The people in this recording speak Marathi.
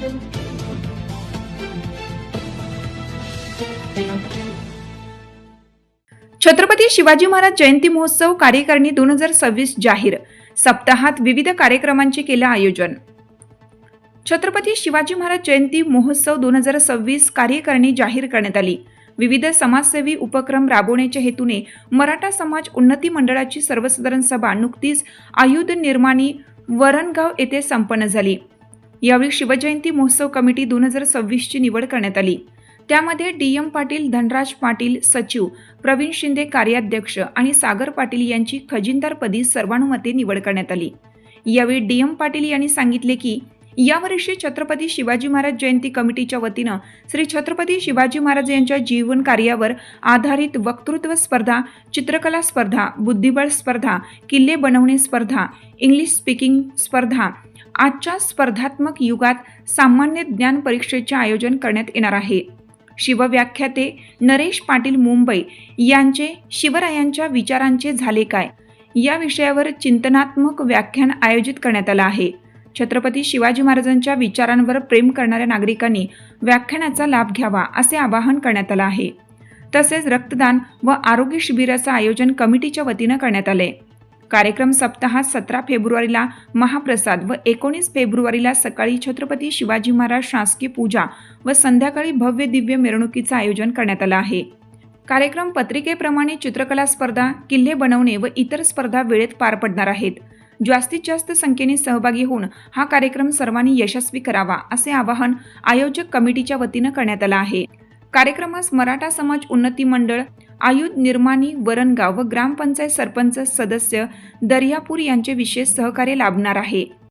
छत्रपती शिवाजी महाराज जयंती महोत्सव कार्यकारिणी 2026 जाहीर. सप्ताहात विविध कार्यक्रमांचे केले आयोजन. छत्रपती शिवाजी महाराज जयंती महोत्सव 2026 कार्यकारिणी जाहीर करण्यात आली. विविध समाजसेवी उपक्रम राबवण्याच्या हेतूने मराठा समाज उन्नती मंडळाची सर्वसाधारण सभा नुकतीच आयुध निर्माणी वरणगाव येथे संपन्न झाली. यावेळी शिवजयंती महोत्सव कमिटी 2026 ची निवड करण्यात आली. त्यामध्ये DM पाटील, धनराज पाटील सचिव, प्रवीण शिंदे कार्याध्यक्ष आणि सागर पाटील यांची खजिनदारपदी सर्वानुमते निवड करण्यात आली. यावेळी DM पाटील यांनी सांगितले की यावर्षी छत्रपती शिवाजी महाराज जयंती कमिटीच्या वतीनं श्री छत्रपती शिवाजी महाराज यांच्या जीवन कार्यावर आधारित वक्तृत्व स्पर्धा, चित्रकला स्पर्धा, बुद्धिबळ स्पर्धा, किल्ले बनवणे स्पर्धा, इंग्लिश स्पीकिंग स्पर्धा, आजच्या स्पर्धात्मक युगात सामान्य ज्ञान परीक्षेचे आयोजन करण्यात येणार आहे. शिवव्याख्याते नरेश पाटील मुंबई यांचे शिवरायांच्या विचारांचे झाले काय या विषयावर चिंतनात्मक व्याख्यान आयोजित करण्यात आलं आहे. छत्रपती शिवाजी महाराजांच्या विचारांवर प्रेम करणाऱ्या नागरिकांनी व्याख्यानाचा लाभ घ्यावा असे आवाहन करण्यात आलं आहे. तसेच रक्तदान व आरोग्य शिबिराचं आयोजन कमिटीच्या वतीनं करण्यात आले. कार्यक्रम सप्ताहात 17 फेब्रुवारीला महाप्रसाद व 19 फेब्रुवारीला सकाळी छत्रपती शिवाजी महाराज शासकीय पूजा व संध्याकाळी भव्य दिव्य मिरवणुकीचं आयोजन करण्यात आलं आहे. कार्यक्रम पत्रिकेप्रमाणे चित्रकला स्पर्धा, किल्ले बनवणे व इतर स्पर्धा वेळेत पार पडणार आहेत. जास्तीत जास्त संख्येने सहभागी होऊन हा कार्यक्रम सर्वांनी यशस्वी करावा असे आवाहन आयोजक कमिटीच्या वतीनं करण्यात आलं आहे. कार्यक्रमास मराठा समाज उन्नती मंडळ, आयुध निर्माणी वरणगाव व ग्रामपंचायत सरपंच सदस्य दर्यापूर यांचे विशेष सहकार्य लाभणार आहे.